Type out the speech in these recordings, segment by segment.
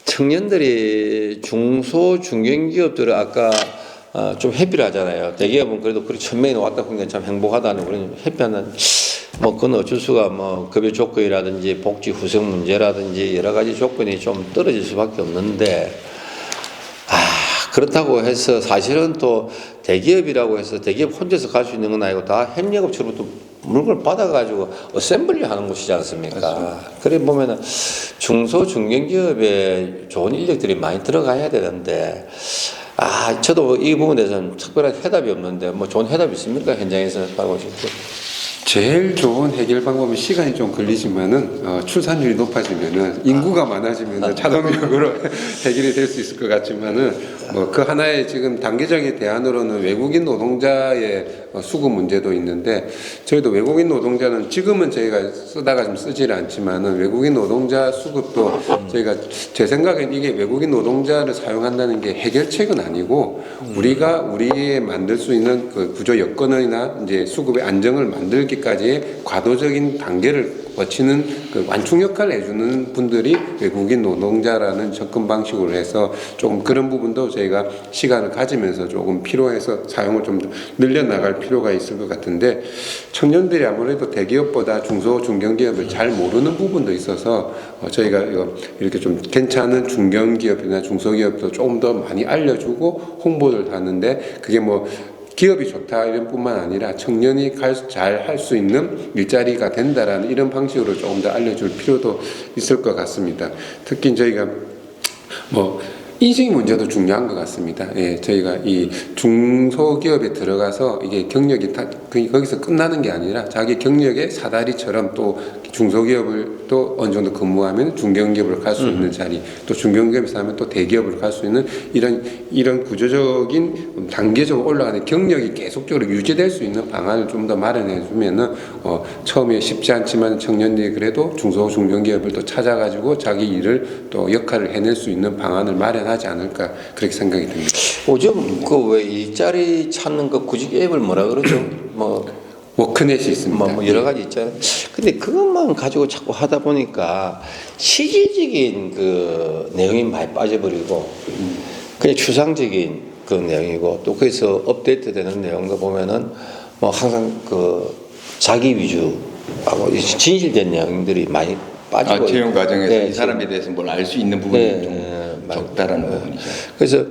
청년들이 중소 중견기업들을 아까 좀 회피를 하잖아요. 대기업은 그래도 그렇게 1000명이 왔다 보니까 참 행복하다는 우리는 회피하는 뭐 그건 어쩔 수가 뭐 급여 조건이라든지 복지 후생 문제라든지 여러 가지 조건이 좀 떨어질 수밖에 없는데 그렇다고 해서 사실은 또 대기업이라고 해서 대기업 혼자서 갈 수 있는 건 아니고 다 협력업체로 또 물건을 받아가지고 어셈블리 하는 곳이지 않습니까? 맞습니다. 그래 보면은 중소 중견기업에 좋은 인력들이 많이 들어가야 되는데 저도 이 부분에 대해서는 특별한 해답이 없는데 뭐 좋은 해답이 있습니까? 현장에서 하고 싶고. 제일 좋은 해결 방법은 시간이 좀 걸리지만은 출산율이 높아지면은 인구가 많아지면은 자동적으로 해결이 될 수 있을 것 같지만은 뭐 그 하나의 지금 단계적인 대안으로는 외국인 노동자의 수급 문제도 있는데 저희도 외국인 노동자는 지금은 저희가 쓰다가 좀 쓰지를 않지만은 외국인 노동자 수급도 저희가 제 생각엔 이게 외국인 노동자를 사용한다는 게 해결책은 아니고 우리가 우리의 만들 수 있는 그 구조 여건이나 이제 수급의 안정을 만들기까지의 과도적인 단계를 거치는 그 완충 역할을 해주는 분들이 외국인 노동자라는 접근 방식으로 해서 조금 그런 부분도 저희가 시간을 가지면서 조금 필요해서 사용을 좀 늘려나갈 필요가 있을 것 같은데 청년들이 아무래도 대기업보다 중소 중견기업을 잘 모르는 부분도 있어서 저희가 이렇게 좀 괜찮은 중견기업이나 중소기업도 조금 더 많이 알려주고 홍보를 하는데 그게 뭐 기업이 좋다 이런 뿐만 아니라 청년이 잘 할 수 있는 일자리가 된다라는 이런 방식으로 조금 더 알려줄 필요도 있을 것 같습니다. 특히 저희가 뭐 인식 문제도 중요한 것 같습니다. 예, 저희가 이 중소기업에 들어가서 이게 경력이 거기서 끝나는 게 아니라 자기 경력의 사다리처럼 또 중소기업을 또 어느 정도 근무하면 중견기업을 갈 수 있는 자리, 또 중견기업에서 하면 또 대기업을 갈 수 있는 이런 구조적인 단계적으로 올라가는 경력이 계속적으로 유지될 수 있는 방안을 좀 더 마련해 주면은 처음에 쉽지 않지만 청년들이 그래도 중소 중견기업을 또 찾아가지고 자기 일을 또 역할을 해낼 수 있는 방안을 마련하지 않을까 그렇게 생각이 듭니다. 요즘 그 왜 일자리 찾는 거 구직 앱을 뭐라 그러죠? 뭐 워크넷이 있습니다. 뭐 여러 가지 있잖아요. 근데 그것만 가지고 자꾸 하다 보니까 실질적인 그 내용이 많이 빠져버리고 그냥 추상적인 그 내용이고 또 거기서 업데이트되는 내용도 보면은 뭐 항상 그 자기 위주하고 진실된 내용들이 많이 빠지고 채용 과정에서 네, 이 사람에 대해서 뭘 알 수 있는 부분이 네, 좀 적다라는 부분이죠. 그래서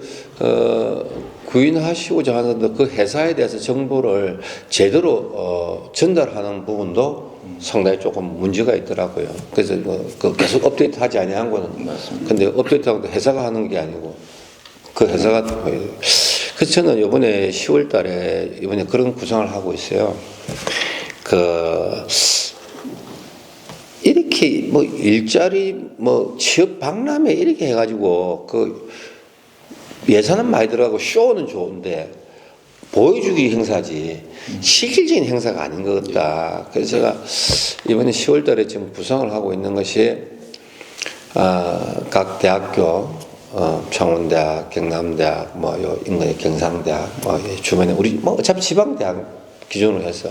구인하시고자 하는데 그 회사에 대해서 정보를 제대로 전달하는 부분도 상당히 조금 문제가 있더라고요. 그래서 그 계속 업데이트하지 아니한 거는 맞습니다. 근데 업데이트하고 회사가 하는 게 아니고 그 회사가 그래서 저는 이번에 10월달에 이번에 그런 구상을 하고 있어요. 이렇게 뭐 일자리 뭐 취업 박람회 이렇게 해가지고 그 예산은 많이 들어가고 쇼는 좋은데 보여주기 행사지 실질적인 행사가 아닌 것 같다. 그래서 제가 이번에 10월달에 지금 구상을 하고 있는 것이 각 대학교 창원대학, 경남대학, 뭐 요 인근의 경상대학, 뭐 주변에 우리 뭐 어차피 지방대학 기준으로 해서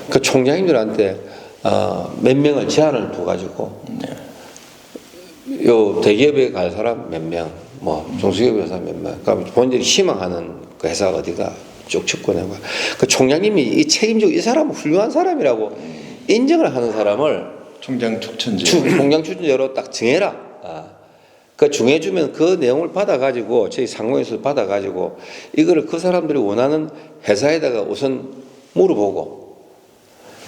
그 총장님들한테 몇 명을 제한을 둬가지고 요 대기업에 갈 사람 몇 명, 뭐 중소기업에 갈 사람 몇 명, 그러니까 본인들이 희망하는 그 회사가 어디가 쭉 집권해봐. 그 총장님이 이 책임지고 이 사람은 훌륭한 사람이라고 인정을 하는 사람을 총장 추천제. 총장 추천제로 딱 정해라. 그 정해주면 그 내용을 받아가지고 저희 상공에서 받아가지고 이거를 그 사람들이 원하는 회사에다가 우선 물어보고.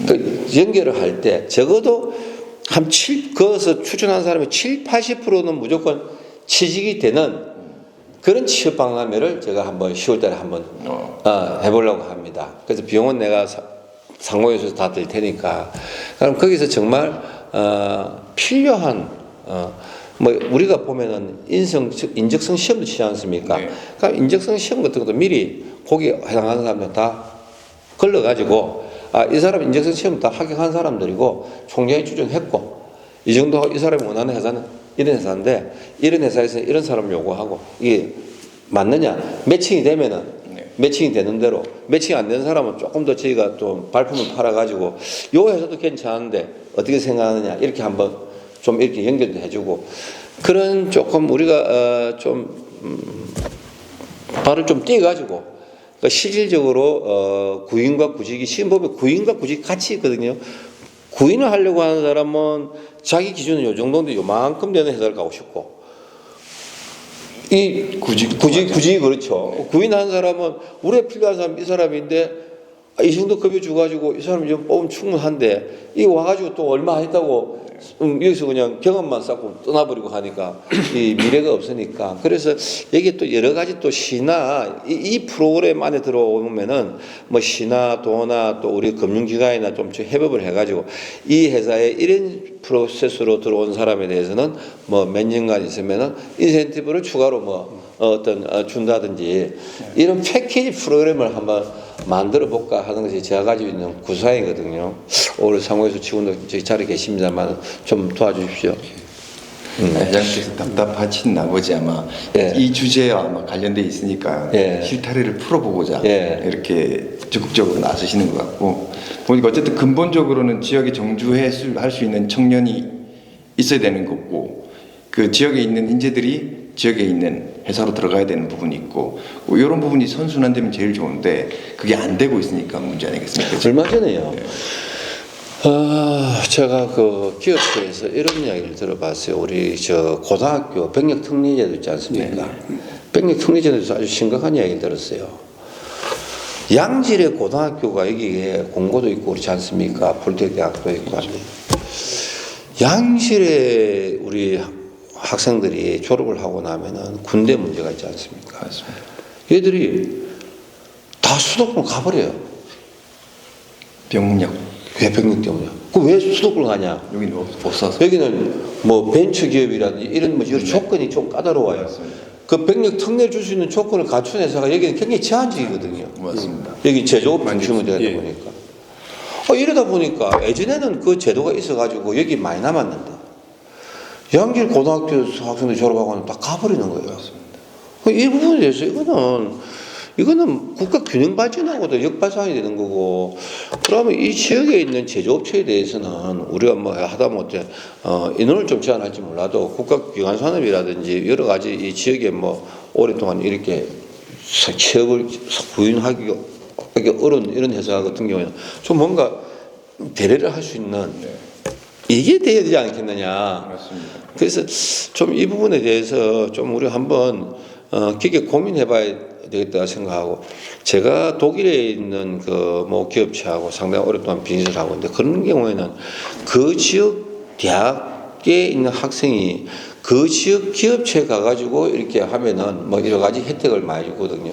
그 연결을 할 때 적어도 거기서 추천한 사람의 80%는 무조건 취직이 되는 그런 취업 박람회를 제가 한번 10월달에 한번 해보려고 합니다. 그래서 비용은 내가 상공에서 다 들 테니까 그럼 거기서 정말 필요한 뭐 우리가 보면은 인적성 시험도 치지 않습니까? 네. 그러니까 인적성 시험 같은 것도 미리 거기에 해당하는 사람들 다 걸러가지고 이 사람 인적성 시험 다 합격한 사람들이고 총장이 추천했고 이 정도 이 사람이 원하는 회사는 이런 회사인데 이런 회사에서 이런 사람을 요구하고 이게 맞느냐 매칭이 되면은 매칭이 되는 대로 매칭이 안 되는 사람은 조금 더 저희가 좀 발품을 팔아가지고 요 회사도 괜찮은데 어떻게 생각하느냐 이렇게 한번 좀 이렇게 연결도 해주고 그런 조금 우리가 발을 좀 떼가지고 실질적으로 구인과 구직이 시험 보면 구인과 구직이 같이 있거든요. 구인을 하려고 하는 사람은 자기 기준은 요 정도인데 요만큼 되는 회사를 가고 싶고 이 구직이 그렇죠. 구인하는 사람은 우리에 필요한 사람 이 사람인데 이 정도 급여 주가지고 이 사람이 좀 뽑으면 충분한데 이 와가지고 또 얼마 했다고 여기서 그냥 경험만 쌓고 떠나버리고 하니까 이 미래가 없으니까 그래서 여기 또 여러 가지 또 시나 이 프로그램 안에 들어오면은 뭐 시나 도나 또 우리 금융기관이나 좀 협업을 해가지고 이 회사에 이런 프로세스로 들어온 사람에 대해서는 뭐 몇 년간 있으면은 인센티브를 추가로 뭐 준다든지 이런 패키지 프로그램을 한번 만들어 볼까 하는 것이 제가 가지고 있는 구상이거든요. 오늘 상호에서 직원도 저기 자리에 계십니다만 좀 도와주십시오. 회장께서 답답하신 나머지 아마 예. 이 주제와 아마 관련돼 있으니까 예. 실타래를 풀어보고자 예. 이렇게 적극적으로 나서시는 것 같고 보니까 어쨌든 근본적으로는 지역에 정주할 수 있는 청년이 있어야 되는 거고 그 지역에 있는 인재들이 지역에 있는 회사로 들어가야 되는 부분이 있고 이런 부분이 선순환되면 제일 좋은데 그게 안 되고 있으니까 문제 아니겠습니까? 얼마 전에요. 제가 그 기업체에서 이런 이야기를 들어봤어요. 우리 저 고등학교 병력 특례제도 있지 않습니까? 병력 특례제도에서 아주 심각한 이야기를 들었어요. 양질의 고등학교가 여기에 공고도 있고 그렇지 않습니까? 폴테크 대학도 있고 한데 양질의 우리 학생들이 졸업을 하고 나면은 군대 문제가 있지 않습니까? 맞습니다. 얘들이 다 수도권 가버려요. 병력 왜 병력 때문에? 그 왜 수도권 가냐? 여기는 없어서 여기는 뭐 벤처 기업이라든지 이런 뭐 여러 조건이 좀 까다로워요. 맞습니다. 그 병력 특례 줄 수 있는 조건을 갖춘 회사가 여기는 굉장히 제한적이거든요. 맞습니다. 여기 제조업 중심으로 되다 예. 보니까. 이러다 보니까 예전에는 그 제도가 있어가지고 여기 많이 남았는데 양질 고등학교 학생들 졸업하고는 다 가버리는 거예요. 이 부분에 대해서 이거는 국가 균형 발전하고도 역발상이 되는 거고 그러면 이 지역에 있는 제조업체에 대해서는 우리가 뭐 하다못해 인원을 좀 제한할지 몰라도 국가기관 산업이라든지 여러 가지 이 지역에 뭐 오랫동안 이렇게 취업을 구인하기가 어려운 이런 회사 같은 경우에는 좀 뭔가 대례를 할 수 있는 이게 돼야 되지 않겠느냐. 맞습니다. 그래서 좀 이 부분에 대해서 좀 우리 한번 깊게 고민해봐야 되겠다 생각하고 제가 독일에 있는 그 뭐 기업체하고 상당히 오랫동안 비즈니스를 하고 있는데 그런 경우에는 그 지역 대학에 있는 학생이 그 지역 기업체에 가가지고 이렇게 하면은 뭐 여러 가지 혜택을 많이 주거든요.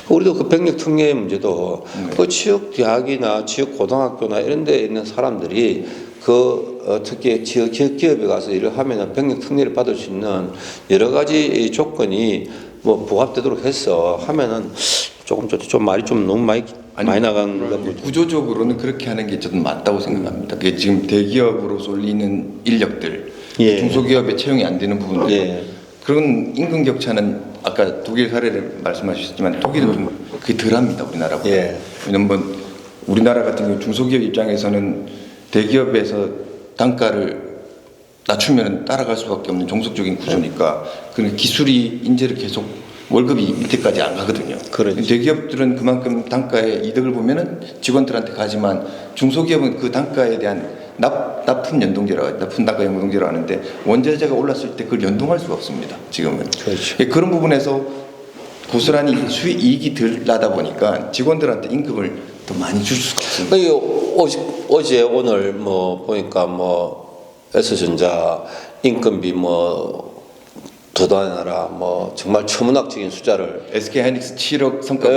우리도 그 병력 특례 문제도 그 지역 대학이나 지역 고등학교나 이런 데 있는 사람들이 특히 지역 기업에 가서 일을 하면은 병력 특례를 받을 수 있는 여러 가지 조건이 뭐 부합되도록 해서 하면은 좀 말이 좀 너무 많이 나간 건 구조적으로는 그렇게 하는 게 저는 맞다고 생각합니다. 그게 지금 대기업으로 쏠리는 인력들, 예. 중소기업에 채용이 안 되는 부분들, 예. 그런 임금 격차는 아까 독일 사례를 말씀하셨지만 독일은 좀 그게 덜합니다, 우리나라보다. 예. 왜냐면 우리나라 같은 경우 중소기업 입장에서는 대기업에서 단가를 낮추면 따라갈 수밖에 없는 종속적인 구조니까 그 기술이 인재를 계속 월급이 밑에까지 안 가거든요. 그렇지. 대기업들은 그만큼 단가의 이득을 보면은 직원들한테 가지만 중소기업은 그 단가에 대한 납품 단가 연동제라고 하는데 원자재가 올랐을 때 그걸 연동할 수가 없습니다. 지금은. 그렇죠. 그런 부분에서 고스란히 이익이 덜 나다 보니까 직원들한테 임금을 더 많이 줄 수가 없습니다. 어제 오늘 뭐 보니까 뭐 S전자 인건비 뭐 더 내놔라 뭐 정말 천문학적인 숫자를 SK하이닉스 7억 성과급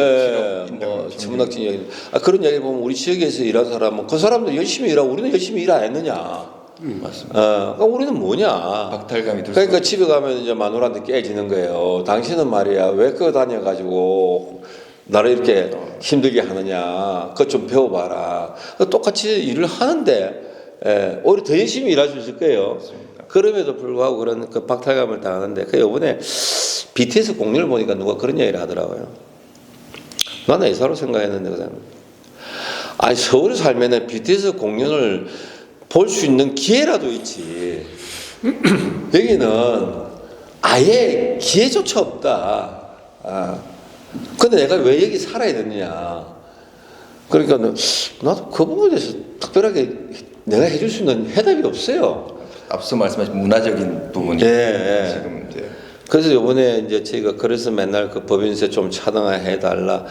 7억 뭐 천문학적인 이야기 그런 이야기 보면 우리 지역에서 일한 사람은 그 사람도 열심히 일하고 우리는 열심히 일 안 했느냐. 맞습니다. 그러니까 우리는 뭐냐. 박탈감이 들 그러니까 집에 가면 이제 마누라한테 깨지는 거예요. 당신은 말이야 왜 그거 다녀가지고 나를 이렇게 힘들게 하느냐. 그거 좀 배워봐라. 똑같이 일을 하는데 오히려 더 열심히 일할 수 있을 거예요. 그럼에도 불구하고 그런 그 박탈감을 당하는데 그 이번에 BTS 공연을 보니까 누가 그런 얘기를 하더라고요. 나는 애사로 생각했는데 그 사람. 아니 서울에 살면은 BTS 공연을 볼 수 있는 기회라도 있지. 여기는 아예 기회조차 없다. 근데 내가 왜 여기 살아야 되느냐. 그러니까 나도 그 부분에 대해서 특별하게 내가 해줄 수 있는 해답이 없어요. 앞서 말씀하신 문화적인 부분이 예. 지금 이제 그래서 이번에 이제 저희가 그래서 맨날 그 법인세 좀 차등화해 달라.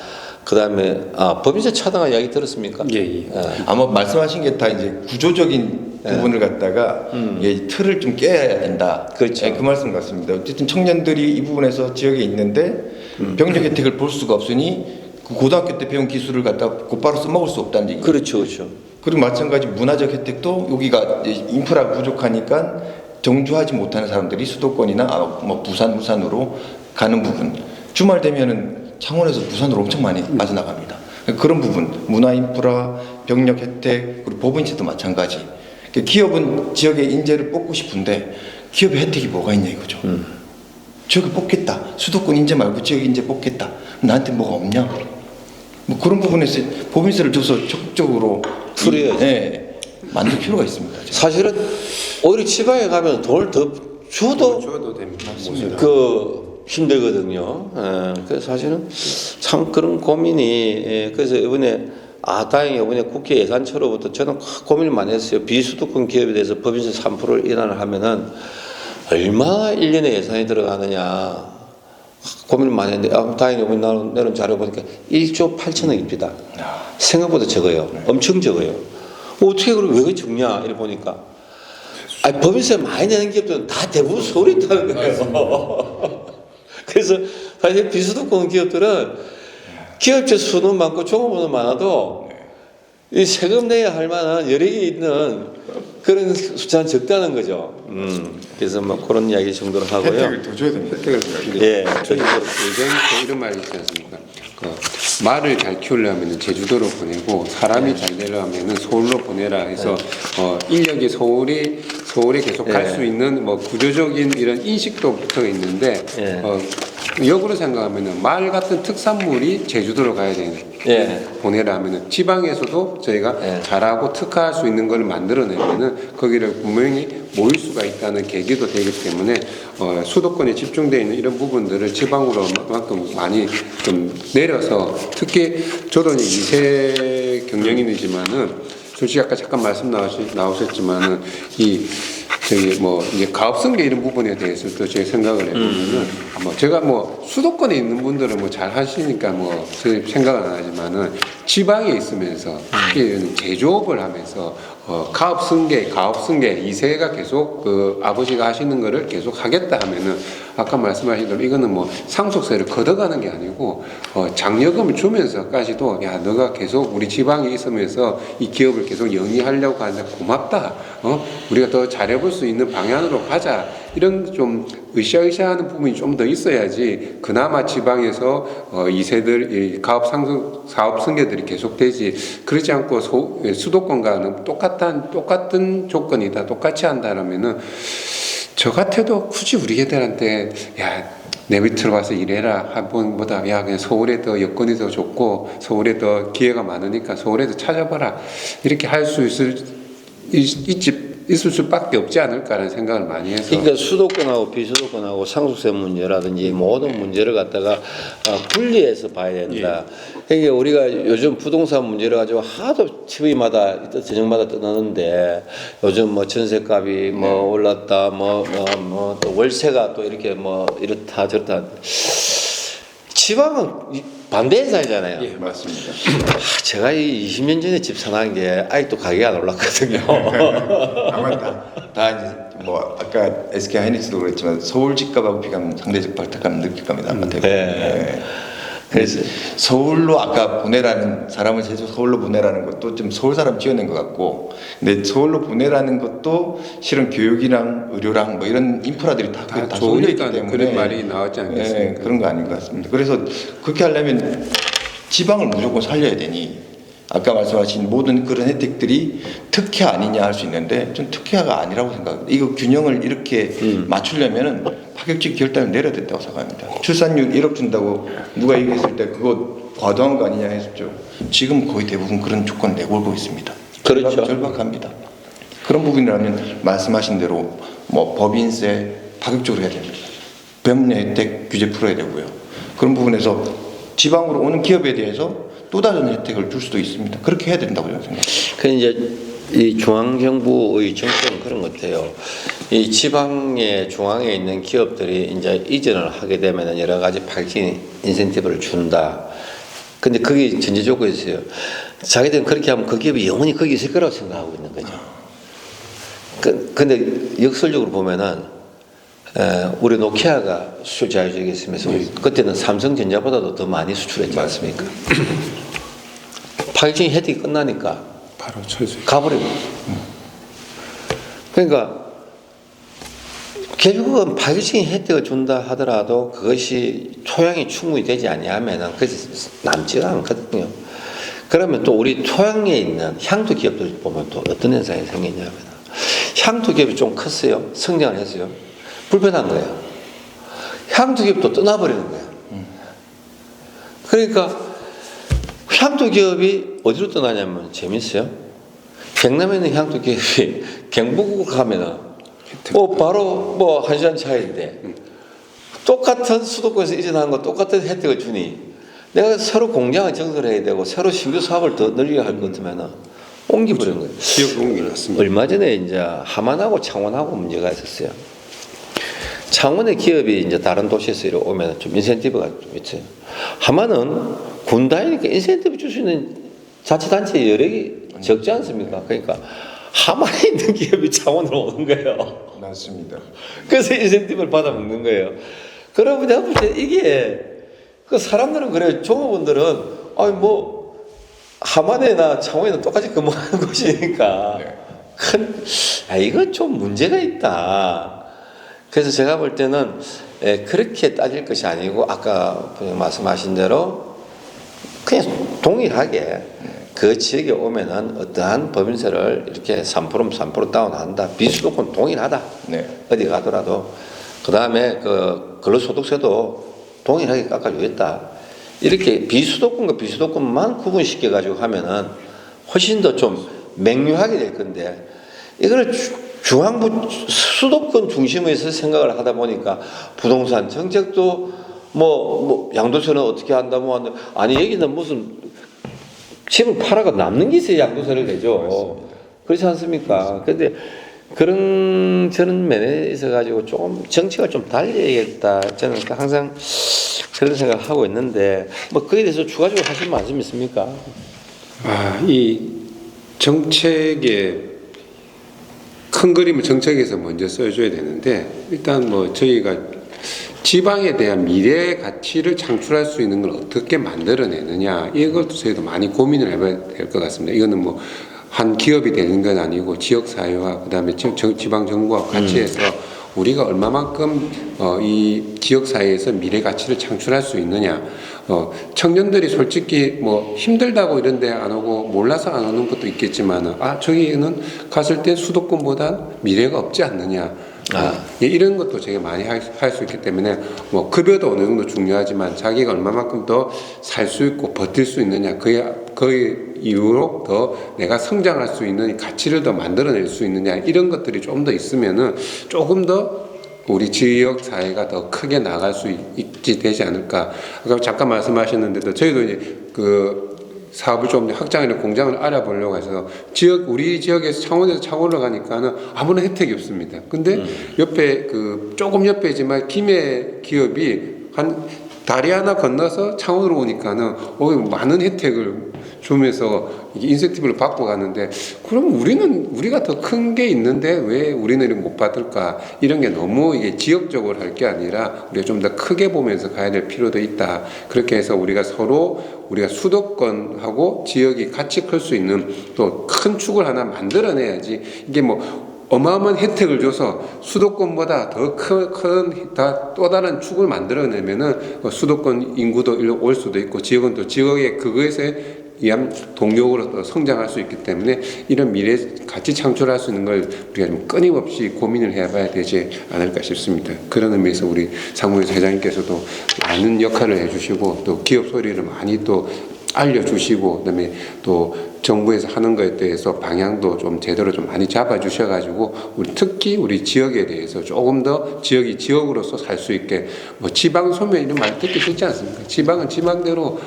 그 다음에 법인세 차등화 이야기 들었습니까? 예. 아마 말씀하신 게 다 이제 구조적인 부분을 갖다가 이 틀을 좀 깨야 된다. 그렇죠. 예, 그 말씀 같습니다. 어쨌든 청년들이 이 부분에서 지역에 있는데 병역 혜택을 볼 수가 없으니 그 고등학교 때 배운 기술을 갖다 곧바로 써먹을 수 없다는 얘기. 그렇죠, 그렇죠. 그리고 마찬가지 문화적 혜택도 여기가 이제 인프라가 부족하니까 정주하지 못하는 사람들이 수도권이나 뭐 부산으로 가는 부분. 주말 되면은 창원에서 부산으로 엄청 많이 빠져나갑니다. 그런 부분, 문화 인프라, 병력 혜택, 그리고 법인세도 마찬가지. 기업은 지역의 인재를 뽑고 싶은데 기업의 혜택이 뭐가 있냐 이거죠. 저기 뽑겠다. 수도권 인재 말고 지역 인재 뽑겠다. 나한테 뭐가 없냐? 뭐 그런 부분에서 법인세를 줘서 적극적으로 풀어야지. 네, 만들 필요가 있습니다. 사실은 오히려 지방에 가면 돈을 더 줘도 됩니다. 그 힘들거든요. 그래서 사실은 참 그런 고민이 그래서 이번에 다행히 이번에 국회 예산처로부터 저는 고민을 많이 했어요. 비수도권 기업에 대해서 법인세 3%를 인하를 하면은 얼마나 1년에 예산이 들어가느냐 고민을 많이 했는데 다행히 이번에 내놓은 자료 보니까 1조 8천억입니다. 생각보다 적어요. 엄청 적어요. 어떻게 그걸 왜 적냐 이렇게 보니까 법인세 많이 내는 기업들은 다 대부분 서울에 있다는 거예요. 그래서 사실 비수도권 기업들은 기업체 수는 많고 종업원은 많아도 이 세금 내야 할 만한 여력이 있는 그런 숫자는 적다는 거죠. 그래서 뭐 그런 이야기 정도로 하고요. 혜택을 더 줘야 됩니다. 예. 저희 예전에 이런 말이 있지 않습니까? 말을 잘 키우려면 제주도로 보내고 사람이 잘 되려면 서울로 보내라 해서 인력이 서울에 계속 갈 수 있는 뭐 구조적인 이런 인식도 붙어 있는데 역으로 생각하면은 말 같은 특산물이 제주도로 가야 되는. 보내라 하면은 지방에서도 저희가 잘하고 특화할 수 있는 걸 만들어내면은 거기를 분명히 모일 수가 있다는 계기도 되기 때문에 수도권에 집중되어 있는 이런 부분들을 지방으로만큼 많이 좀 내려서 특히 저도 이제 2세 경영인이지만은 솔직히 아까 잠깐 말씀 나오셨지만은 저기 뭐 이제 가업승계 이런 부분에 대해서도 제 생각을 해보면은 제가 뭐 수도권에 있는 분들은 뭐 잘 하시니까 뭐 제 생각은 안 하지만은 지방에 있으면서 특히 제조업을 하면서 가업승계 2세가 계속 그 아버지가 하시는 거를 계속 하겠다 하면은 아까 말씀하신 대로 이거는 뭐 상속세를 걷어가는 게 아니고 장려금을 주면서까지도 야 너가 계속 우리 지방에 있으면서 이 기업을 계속 영위하려고 하는데 고맙다. 우리가 더 잘해볼 수 있는 방향으로 가자. 이런 좀 으쌰으쌰하는 부분이 좀 더 있어야지 그나마 지방에서 2세들 사업 승계들이 계속되지 그렇지 않고 수도권과는 똑같은 조건이다 똑같이 한다라면은 저 같아도 굳이 우리 애들한테 야 내 밑으로 와서 일해라 한번보다 야 그냥 서울에 더 여건이 더 좋고 서울에 더 기회가 많으니까 서울에도 찾아봐라 이렇게 할 수 있을 수밖에 없지 않을까라는 생각을 많이 해서 그러니까 수도권하고 비수도권하고 상속세 문제라든지 모든 문제를 갖다가 분리해서 봐야 된다. 그러니까 우리가 요즘 부동산 문제를 가지고 하도 TV마다 저녁마다 떠나는데 요즘 뭐 전세값이 뭐 올랐다 또 월세가 또 이렇게 뭐 이렇다 저렇다. 지방은 반대 현상이잖아요. 예, 맞습니다. 제가 이 20년 전에 집 사놓은 게 아직도 가격이 안 올랐거든요. 아마 다 이제 뭐 아까 SK 하이닉스도 그랬지만 서울 집값하고 비교하면 상대적 발탁감 느낄 겁니다. 아마 대부분. 그래서 서울로 아까 보내라는 사람을 제주 서울로 보내라는 것도 좀 서울 사람 지어낸 것 같고, 근데 서울로 보내라는 것도 실은 교육이랑 의료랑 뭐 이런 인프라들이 다 쏠려 있기 때문에 그런 말이 나왔지 않겠습니까? 그런 거 아닌 것 같습니다. 그래서 그렇게 하려면 지방을 무조건 살려야 되니 아까 말씀하신 모든 그런 혜택들이 특혜 아니냐 할 수 있는데 좀 특혜가 아니라고 생각합니다. 이거 균형을 이렇게 맞추려면은 파격적 결단을 내려야 된다고 생각합니다. 출산율 1억 준다고 누가 얘기했을 때 그거 과도한 거 아니냐 했었죠. 지금 거의 대부분 그런 조건을 내걸고 있습니다. 그렇죠. 절박합니다. 그런 부분이라면 말씀하신 대로 뭐 법인세 파격적으로 해야 됩니다. 배업료 혜택 규제 풀어야 되고요. 그런 부분에서 지방으로 오는 기업에 대해서 또 다른 혜택을 줄 수도 있습니다. 그렇게 해야 된다고 저는 생각합니다. 그 이제 이 중앙정부의 정책은 그런 것 같아요. 이 지방의 중앙에 있는 기업들이 이제 이전을 하게 되면 여러 가지 파킹 인센티브를 준다. 근데 그게 전제 조건이 있어요. 자기들은 그렇게 하면 그 기업이 영원히 거기 있을 거라고 생각하고 있는 거죠. 근데 역설적으로 보면은 우리 노키아가 수출 자유주의에 있으면서 그때는 삼성전자보다도 더 많이 수출했지 않습니까? 파격적인 혜택이 끝나니까 바로 철수. 가버리고. 그러니까 결국은 파격적인 혜택을 준다 하더라도 그것이 토양이 충분히 되지 아니하면은 그것이 남지가 않거든요. 그러면 또 우리 토양에 있는 향토 기업들 보면 또 어떤 현상이 생기냐면 향토 기업이 좀 컸어요. 성장을 했어요. 불편한 거예요. 향토 기업도 떠나버리는 거예요. 그러니까 향토 기업이 어디로 떠나냐면 재밌어요. 경남에 있는 향토 기업이 경북으로 가면은 바로 한 시간 차이인데 똑같은 수도권에서 이전하는 거 똑같은 혜택을 주니 내가 새로 공장을 증설해야 되고 새로 신규 사업을 더 늘려야 할 것 같으면은 옮겨버리는 거예요. 지역 공격이 났습니다. 얼마 전에 이제 함안하고 창원하고 문제가 있었어요. 창원의 기업이 이제 다른 도시에서 이리 오면 좀 인센티브가 좀 있어요. 함안은 군단이니까 인센티브 줄 수 있는 자치단체 여력이 적지 않습니까? 그러니까 함안에 있는 기업이 창원으로 오는 거예요. 맞습니다. 그래서 인센티브를 받아먹는 거예요. 그러면 내가 볼 때 이게 그 사람들은 그래요. 종업원들은 아니 뭐 함안에나 창원에는 똑같이 근무하는 곳이니까 이건 좀 문제가 있다. 그래서 제가 볼 때는 그렇게 따질 것이 아니고 아까 말씀하신 대로 그냥 동일하게 그 지역에 오면은 어떠한 법인세를 이렇게 3% 다운한다. 비수도권 동일하다. 네. 어디 가더라도. 그 다음에 그 근로소득세도 동일하게 깎아주겠다. 이렇게 비수도권과 비수도권만 구분시켜가지고 하면은 훨씬 더 좀 맹렬하게 될 건데 이거를 중앙부 수도권 중심에서 생각을 하다 보니까 부동산 정책도 뭐 양도세는 어떻게 한다 뭐 한다. 아니 여기는 무슨 집을 팔아가 남는 게 있어야 양도세를 내죠. 그렇지 않습니까? 근데 저런 면에 있어 가지고 조금 정치가 좀 달려야겠다. 저는 항상 그런 생각을 하고 있는데 뭐 거기에 대해서 추가적으로 하실 말씀 있습니까? 이 정책의 큰 그림을 정책에서 먼저 써줘야 되는데 일단 뭐 저희가 지방에 대한 미래 가치를 창출할 수 있는 걸 어떻게 만들어내느냐 이것도 저희도 많이 고민을 해봐야 될 것 같습니다. 이거는 뭐 한 기업이 되는 건 아니고 지역 사회와 그다음에 지방 정부와 같이 해서 우리가 얼마만큼 이 지역 사회에서 미래 가치를 창출할 수 있느냐. 청년들이 솔직히 뭐 힘들다고 이런데 안 오고 몰라서 안 오는 것도 있겠지만 저기는 갔을 때 수도권보다 미래가 없지 않느냐. 이런 것도 되게 많이 할 수 있기 때문에 뭐 급여도 어느 정도 중요하지만 자기가 얼마만큼 더 살 수 있고 버틸 수 있느냐 그 이후로 더 내가 성장할 수 있는 가치를 더 만들어낼 수 있느냐 이런 것들이 좀 더 있으면은 조금 더 우리 지역 사회가 더 크게 나갈 수 있지 되지 않을까. 아까 잠깐 말씀하셨는데도 저희도 이제 그 사업을 좀 확장하는 공장을 알아보려고 해서 우리 지역에서 창원으로 가니까는 아무런 혜택이 없습니다. 근데 옆에 조금 옆에지만 김해 기업이 한 다리 하나 건너서 창원으로 오니까는 많은 혜택을 주면서 인센티브를 받고 가는데 그럼 우리가 더 큰 게 있는데 왜 우리는 못 받을까? 이런 게 너무 이게 지역적으로 할 게 아니라 우리가 좀 더 크게 보면서 가야 될 필요도 있다. 그렇게 해서 우리가 수도권하고 지역이 같이 클 수 있는 또 큰 축을 하나 만들어내야지 이게 뭐 어마어마한 혜택을 줘서 수도권보다 더 또 다른 축을 만들어내면은 수도권 인구도 올 수도 있고 지역은 또 지역의 그것에 의한 동력으로 또 성장할 수 있기 때문에 이런 미래 가치 창출할 수 있는 걸 우리가 좀 끊임없이 고민을 해봐야 되지 않을까 싶습니다. 그런 의미에서 우리 상무회사 회장님께서도 많은 역할을 해주시고 또 기업 소리를 많이 또 알려주시고 그다음에 또 정부에서 하는 것에 대해서 방향도 좀 제대로 좀 많이 잡아주셔가지고 특히 우리 지역에 대해서 조금 더 지역이 지역으로서 살 수 있게 뭐 지방 소멸 이런 말 듣기 싫지 않습니까? 지방은 지방대로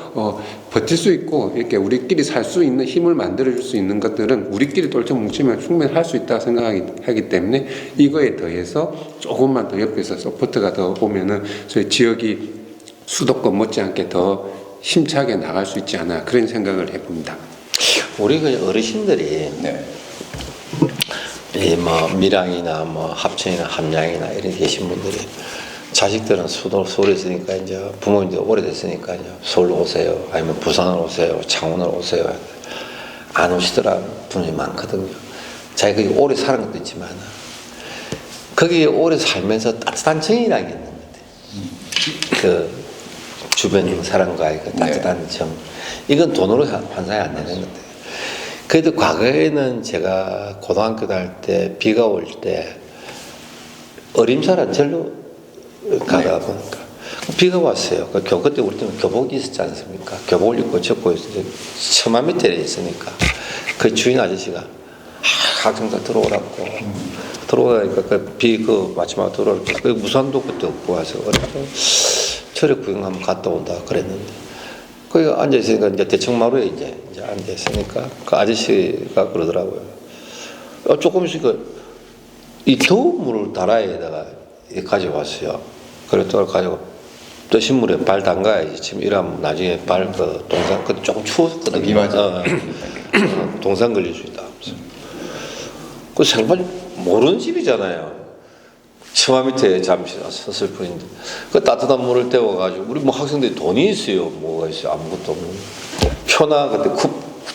버틸 수 있고 이렇게 우리끼리 살 수 있는 힘을 만들어줄 수 있는 것들은 우리끼리 똘똘 뭉치면 충분히 할 수 있다고 생각하기 때문에 이거에 더해서 조금만 더 옆에서 서포트가 더 오면은 저희 지역이 수도권 못지않게 더 힘차게 나갈 수 있지 않아 그런 생각을 해봅니다. 우리 그 어르신들이 네. 이 뭐 밀양이나 뭐 합천이나 함양이나 이런 계신 분들이 자식들은 서울에 있으니까 이제 부모님들 오래됐으니까 이제 서울로 오세요. 아니면 부산으로 오세요. 창원으로 오세요. 안 오시더라는 분이 많거든요. 자기가 거기 오래 사는 것도 있지만 거기에 오래 살면서 따뜻한 정이라는 게 있는 것 같아요. 그 주변 사람과의 그 따뜻한 정. 이건 돈으로 환산이 안 되는 것 같아요. 그래도 과거에는 제가 고등학교 다닐 때 비가 올 때 어림사란 절로 가다 보니까 비가 왔어요. 그때 우리 때는 교복이 있었지 않습니까? 교복을 입고 접고 있었는데 처마 밑에 있으니까 그 주인 아저씨가 항상 들어오라고 들어오니까 그 마지막 들어올 때 그 무산도 그때 없고 와서 철에 구경 한번 갔다 온다 그랬는데 거기 앉아 있으니까 이제 대청마루에 이제 앉아 있으니까 그 아저씨가 그러더라고요. 조금 있으니까 이 더운 물을 다라에다가 가져왔어요. 그랬다가 가지고 뜨신 물에 발 담가야지. 지금 이러면 나중에 발 그 동상 그때 조금 추웠거든요. 동상 걸릴 수 있다. 그 생판 모르는 집이잖아요. 처마 밑에 잠시 섰을 뿐인데 그 따뜻한 물을 데워가지고 우리 뭐 학생들이 돈이 있어요. 뭐가 있어요. 아무것도 없는 표나 그때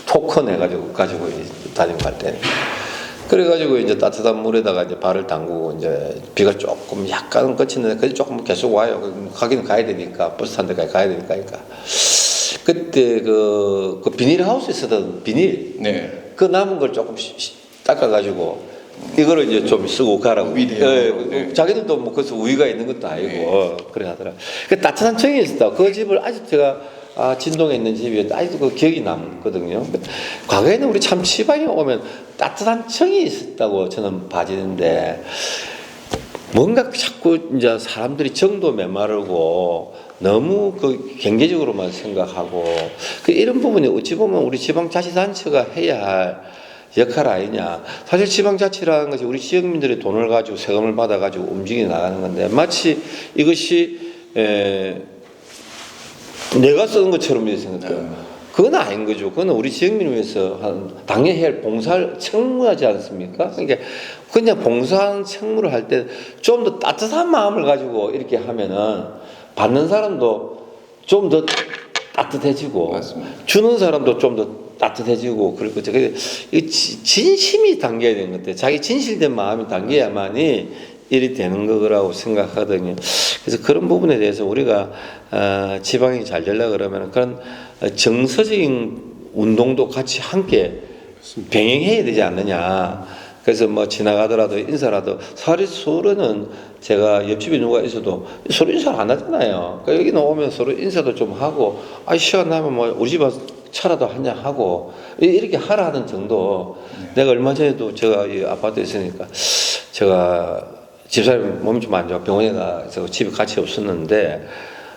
토큰 해가지고 가지고 다니고 갈 때는 그래가지고 이제 따뜻한 물에다가 이제 발을 담그고 이제 비가 조금 약간은 그치는데 그게 조금 계속 와요. 가기는 가야 되니까 버스 탄 데까지 가야 되니까 그때 그 비닐하우스에 쓰던 비닐 네. 그 남은 걸 조금 닦아가지고 이거를 이제 좀 쓰고 가라고. 네. 자기들도 뭐 거기서 우위가 있는 것도 아니고 그래 하더라. 그 따뜻한 청이 있었다. 그 집을 아직 제가 진동에 있는 집이 아직도 그 기억이 남거든요. 과거에는 우리 참 지방에 오면 따뜻한 청이 있었다고 저는 봐지는데 뭔가 자꾸 이제 사람들이 정도 메마르고 너무 그 경제적으로만 생각하고 이런 부분이 어찌 보면 우리 지방자치단체가 해야 할 역할 아니냐. 사실 지방자치라는 것이 우리 지역민들의 돈을 가지고 세금을 받아가지고 움직여 나가는 건데 마치 이것이 내가 쓰는 것처럼 생각해요. 그건 아닌 거죠. 그건 우리 지역민을 위해서 당연히 해야 할 봉사를 책무하지 않습니까? 그러니까 그냥 봉사하는 책무를 할 때 좀 더 따뜻한 마음을 가지고 이렇게 하면은 받는 사람도 좀 더 따뜻해지고 맞습니다. 주는 사람도 좀 더 따뜻해지고 그럴 거죠. 진심이 담겨야 되는 것 같아요. 자기 진실된 마음이 담겨야만이 일이 되는 거라고 생각하거든요. 그래서 그런 부분에 대해서 우리가 지방이 잘 되려고 그러면 그런 정서적인 운동도 같이 함께 병행해야 되지 않느냐. 그래서 뭐 지나가더라도 인사라도 사실 서울에는 제가 옆집에 누가 있어도 서로 인사를 안 하잖아요. 그러니까 여기 오면 서로 인사도 좀 하고 시간 나면 뭐 우리 집 와서 차라도 한잔 하고 이렇게 하라는 정도. 내가 얼마 전에도 제가 이 아파트에 있으니까 제가 집사람 몸이 좀 안 좋아 병원에 가서 집에 같이 없었는데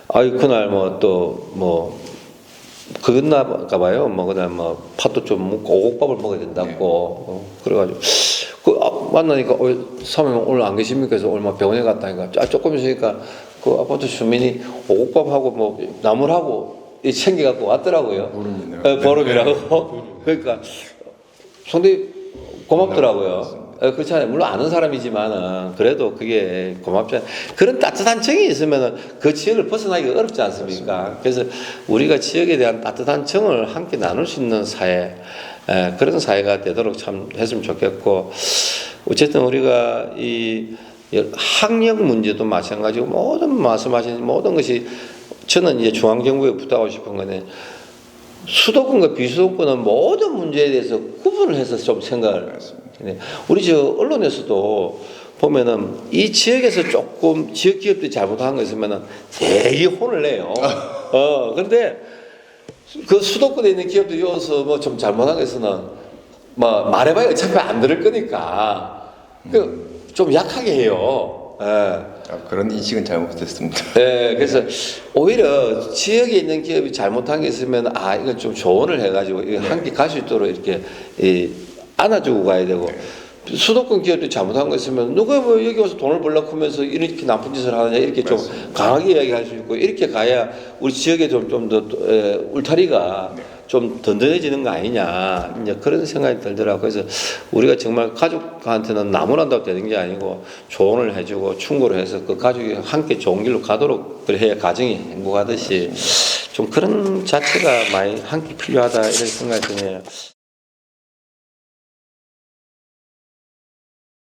그날 그랬나 봐요. 그날 팥도 좀 먹고 오곡밥을 먹어야 된다고 그래가지고 만나니까 사모님 오늘 안 계십니까? 그래서 얼마 병원에 갔다니까 조금 있으니까 그 아파트 주민이 오곡밥하고 나물하고 챙겨갖고 왔더라고요. 보름이라고. 그러니까 상당히 고맙더라고요. 그렇잖아요. 물론 아는 사람이지만은 그래도 그게 고맙잖아요. 그런 따뜻한 정이 있으면은 그 지역을 벗어나기가 어렵지 않습니까? 그래서 우리가 지역에 대한 따뜻한 정을 함께 나눌 수 있는 사회, 그런 사회가 되도록 참 했으면 좋겠고, 어쨌든 우리가 이 학력 문제도 마찬가지고 말씀하신 모든 것이 저는 이제 중앙정부에 부탁하고 싶은 거는 수도권과 비수도권은 모든 문제에 대해서 구분을 해서 좀 생각을 했습니다. 우리 언론에서도 보면은 이 지역에서 조금 지역 기업들이 잘못한 거 있으면은 되게 혼을 내요. 그런데 그 수도권에 있는 기업들이 여기서 뭐 좀 잘못한 것은 뭐 말해봐야 어차피 안 들을 거니까 그 좀 약하게 해요. 예. 그런 인식은 잘못됐습니다. 네, 그래서 오히려 지역에 있는 기업이 잘못한 게 있으면 이건 좀 조언을 해가지고 이거 함께 갈 수 있도록 이렇게 안아주고 가야 되고 수도권 기업들이 잘못한 거 있으면 누가 뭐 여기 와서 돈을 벌려고 하면서 이렇게 나쁜 짓을 하느냐 이렇게 좀 강하게 이야기할 수 있고 이렇게 가야 우리 지역에 좀 더 울타리가 좀 든든해지는 거 아니냐 이제 그런 생각이 들더라고요. 그래서 우리가 정말 가족한테는 나무란다고 되는 게 아니고 조언을 해주고 충고를 해서 그 가족이 함께 좋은 길로 가도록 해야 가정이 행복하듯이 좀 그런 자체가 많이 함께 필요하다 이런 생각이 드네요.